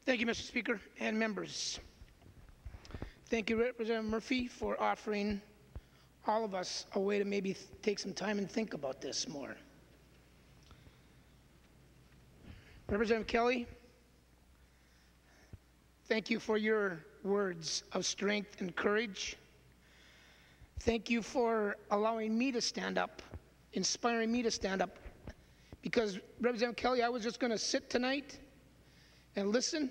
Thank you, Mr. Speaker and members. Thank you, Representative Murphy, for offering all of us a way to maybe take some time and think about this more. Representative Kelly, thank you for your words of strength and courage. Thank you for allowing me to stand up, inspiring me to stand up, because Representative Kelly, I was just going to sit tonight and listen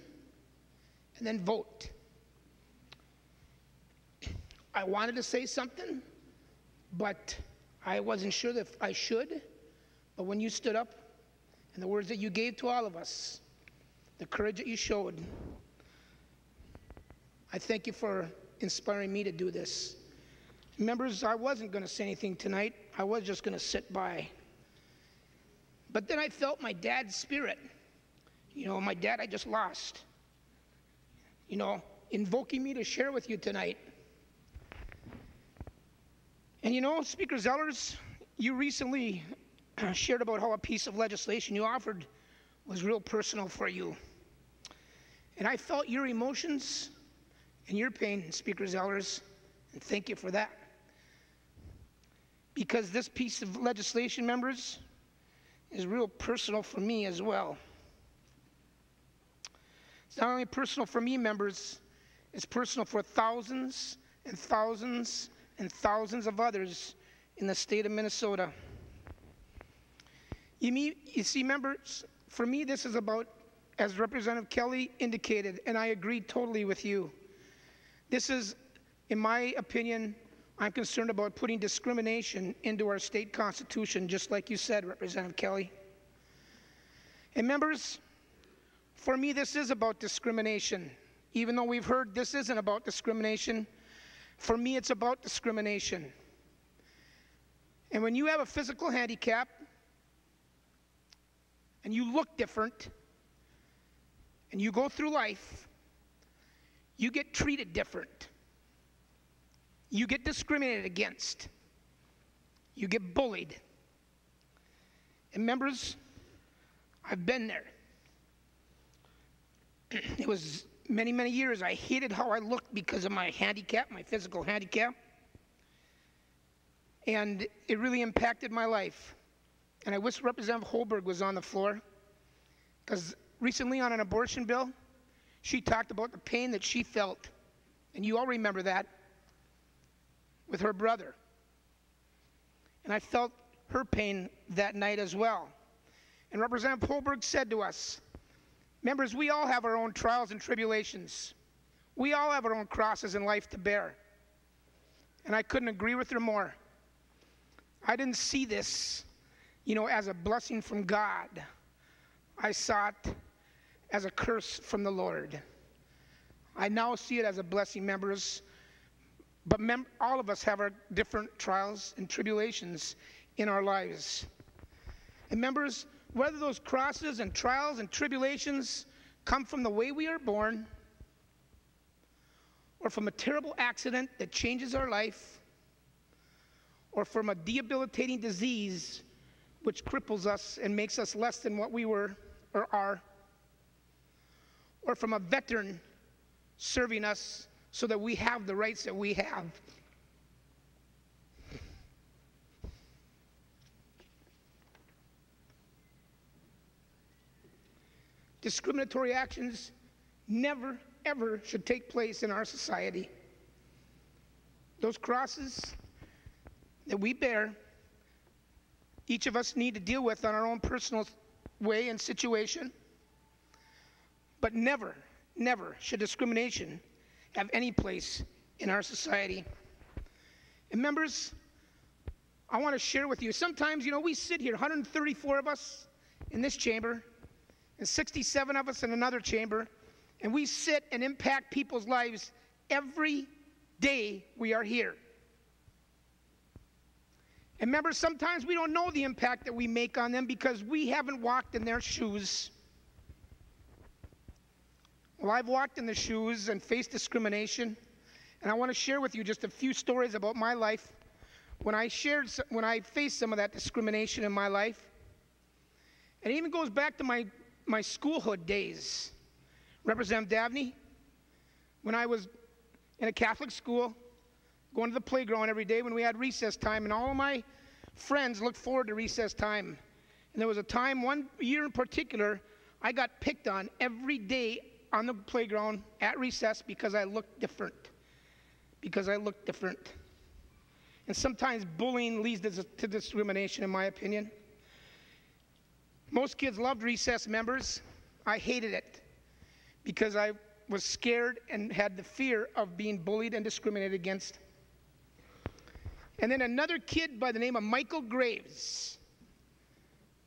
and then vote. I wanted to say something, but I wasn't sure if I should. But when you stood up and the words that you gave to all of us, the courage that you showed, I thank you for inspiring me to do this. Members, I wasn't going to say anything tonight. I was just going to sit by. But then I felt my dad's spirit. You know, my dad I just lost. You know, invoking me to share with you tonight. And you know, Speaker Zellers, you recently shared about how a piece of legislation you offered was real personal for you. And I felt your emotions and your pain, Speaker Zellers, and thank you for that. Because this piece of legislation, members, is real personal for me as well. It's not only personal for me, members, it's personal for thousands and thousands and thousands of others in the state of Minnesota. You see, members, for me this is about, as Representative Kelly indicated, and I agree totally with you, this is, in my opinion, I'm concerned about putting discrimination into our state constitution, just like you said, Representative Kelly. And members, for me this is about discrimination. Even though we've heard this isn't about discrimination, for me it's about discrimination. And when you have a physical handicap and you look different and you go through life, you get treated different. You get discriminated against. You get bullied. And members, I've been there. It was many, many years. I hated how I looked because of my handicap, my physical handicap. And it really impacted my life. And I wish Representative Holberg was on the floor, because recently on an abortion bill, she talked about the pain that she felt. And you all remember that, with her brother. And I felt her pain that night as well. And Representative Holberg said to us, members, we all have our own trials and tribulations. We all have our own crosses in life to bear. And I couldn't agree with her more. I didn't see this, you know, as a blessing from God. I saw it as a curse from the Lord. I now see it as a blessing, members. But all of us have our different trials and tribulations in our lives. And members, whether those crosses and trials and tribulations come from the way we are born, or from a terrible accident that changes our life, or from a debilitating disease which cripples us and makes us less than what we were or are, or from a veteran serving us so that we have the rights that we have. Discriminatory actions never, ever should take place in our society. Those crosses that we bear, each of us need to deal with on our own personal way and situation. But never, never should discrimination have any place in our society. And members, I want to share with you, sometimes, you know, we sit here, 134 of us in this chamber, and 67 of us in another chamber, and we sit and impact people's lives every day we are here. And members, sometimes we don't know the impact that we make on them because we haven't walked in their shoes. Well, I've walked in the shoes and faced discrimination, and I want to share with you just a few stories about my life when I faced some of that discrimination in my life. And it even goes back to my schoolhood days. Representative Dabney, when I was in a Catholic school, going to the playground every day when we had recess time, and all of my friends looked forward to recess time. And there was a time, one year in particular, I got picked on every day on the playground at recess because I looked different. Because I looked different. And sometimes bullying leads to discrimination, in my opinion. Most kids loved recess, members. I hated it because I was scared and had the fear of being bullied and discriminated against. And then another kid by the name of Michael Graves.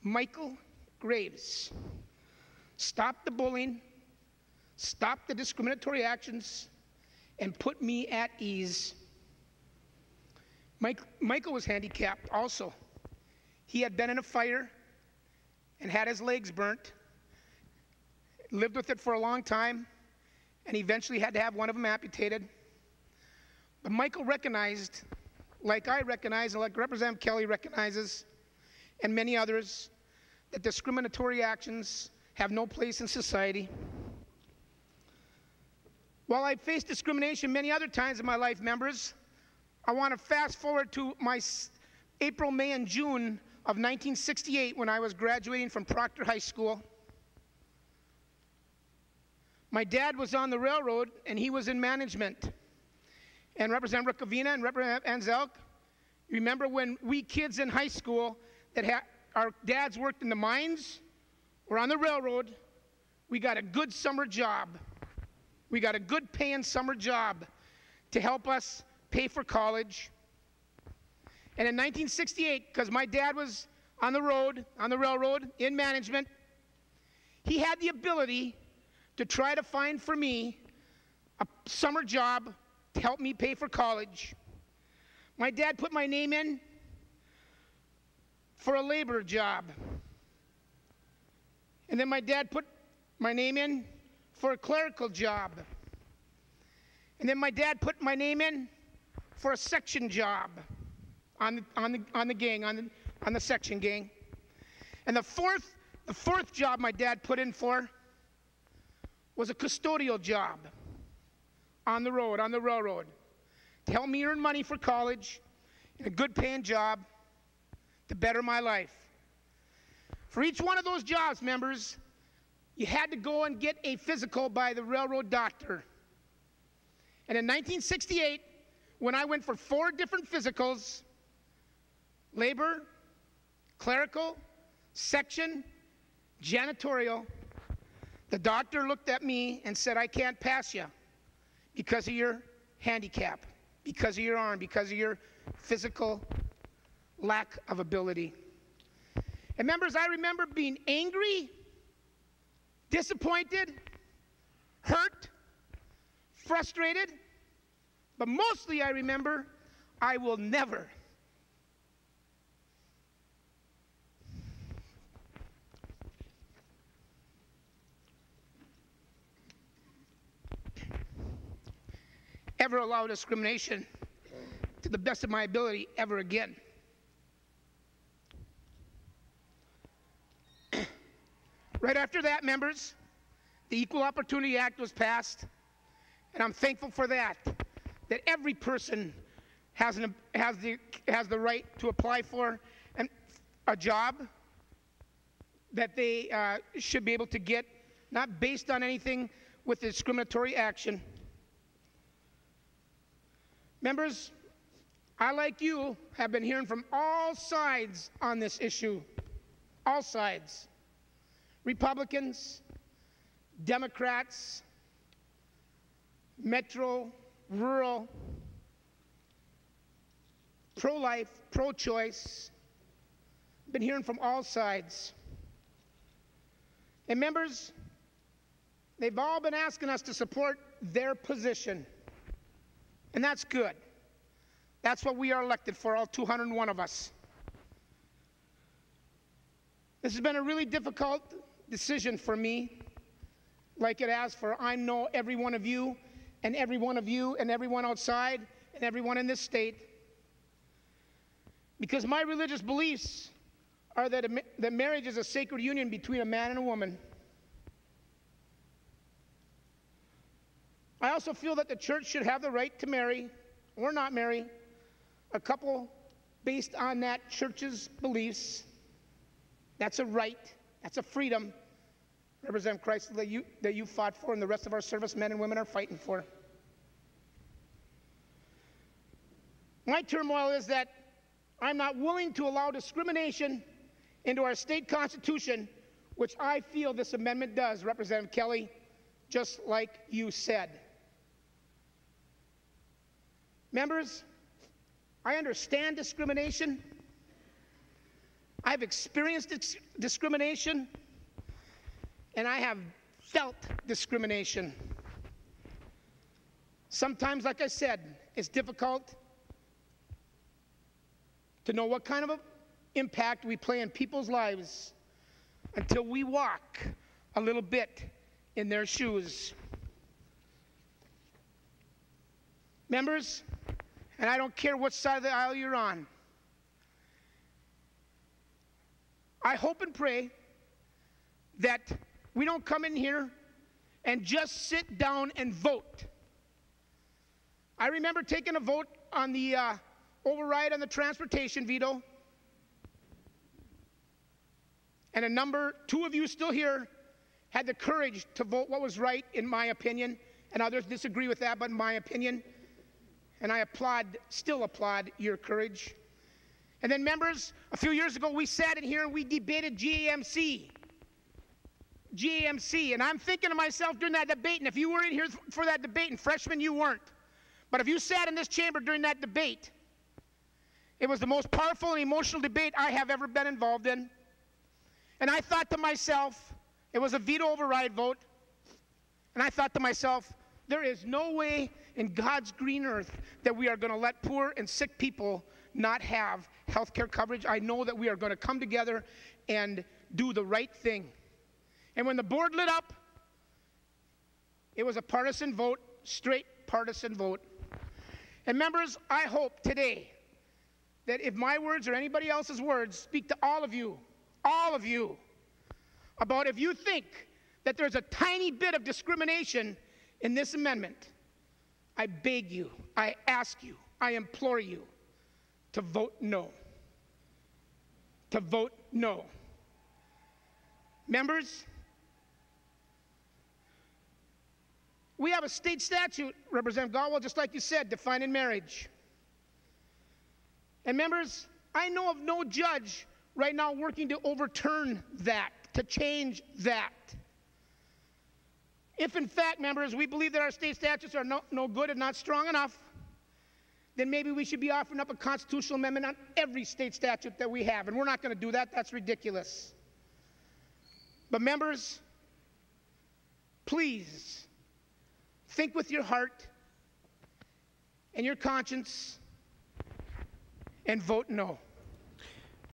Michael Graves stopped the bullying, stopped the discriminatory actions, and put me at ease. Michael was handicapped also. He had been in a fire and had his legs burnt, lived with it for a long time, and eventually had to have one of them amputated. But Michael recognized, like I recognize, and like Representative Kelly recognizes, and many others, that discriminatory actions have no place in society. While I faced discrimination many other times in my life, members, I want to fast forward to my April, May, and June of 1968 when I was graduating from Proctor High School. My dad was on the railroad and he was in management. And Representative Rickovina and Representative Anzelk, remember when we kids in high school that our dads worked in the mines or on the railroad, we got a good summer job. We got a good paying summer job to help us pay for college. And in 1968, because my dad was on the railroad, in management, he had the ability to try to find for me a summer job to help me pay for college. My dad put my name in for a labor job. And then my dad put my name in for a clerical job. And then my dad put my name in for a section job on the section gang. And the fourth job my dad put in for was a custodial job on the railroad, to help me earn money for college and a good paying job to better my life. For each one of those jobs, members, you had to go and get a physical by the railroad doctor. And in 1968, when I went for 4 different physicals, labor, clerical, section, janitorial, the doctor looked at me and said, I can't pass you because of your handicap, because of your arm, because of your physical lack of ability. And members, I remember being angry, disappointed, hurt, frustrated, but mostly I remember I will never ever allow discrimination to the best of my ability ever again. Right after that, members, the Equal Opportunity Act was passed, and I'm thankful for that every person has the right to apply for a job that they should be able to get, not based on anything with discriminatory action. Members, I, like you, have been hearing from all sides on this issue, all sides. Republicans, Democrats, metro, rural, pro-life, pro-choice. Been hearing from all sides. And members, they've all been asking us to support their position. And that's good. That's what we are elected for, all 201 of us. This has been a really difficult decision for me, like it has for I know every one of you, and every one of you, and everyone outside, and everyone in this state. Because my religious beliefs are that marriage is a sacred union between a man and a woman. I also feel that the church should have the right to marry or not marry a couple based on that church's beliefs. That's a right. That's a freedom. Representative Christ that you fought for and the rest of our servicemen and women are fighting for. My turmoil is that I'm not willing to allow discrimination into our state constitution, which I feel this amendment does, Representative Kelly, just like you said. Members, I understand discrimination. I've experienced discrimination, and I have felt discrimination. Sometimes, like I said, it's difficult to know what kind of an impact we play in people's lives until we walk a little bit in their shoes. Members, and I don't care what side of the aisle you're on, I hope and pray that we don't come in here and just sit down and vote. I remember taking a vote on the override on the transportation veto, and a number, 2 of you still here, had the courage to vote what was right, in my opinion, and others disagree with that, but in my opinion, and I still applaud your courage. And then members, a few years ago, we sat in here and we debated GAMC, and I'm thinking to myself during that debate, and if you were in here for that debate, and freshmen, you weren't, but if you sat in this chamber during that debate, it was the most powerful and emotional debate I have ever been involved in. And I thought to myself, it was a veto override vote, and I thought to myself, there is no way in God's green earth that we are going to let poor and sick people not have health care coverage. I know that we are going to come together and do the right thing. And when the board lit up, it was a partisan vote, straight partisan vote. And members, I hope today that if my words or anybody else's words speak to all of you, about if you think that there's a tiny bit of discrimination in this amendment, I beg you, I ask you, I implore you to vote no. To vote no. Members, we have a state statute, Representative Galwell, just like you said, defining marriage. And members, I know of no judge right now working to overturn that, to change that. If in fact, members, we believe that our state statutes are no good and not strong enough, then maybe we should be offering up a constitutional amendment on every state statute that we have. And we're not going to do that. That's ridiculous. But members, please think with your heart and your conscience and vote no.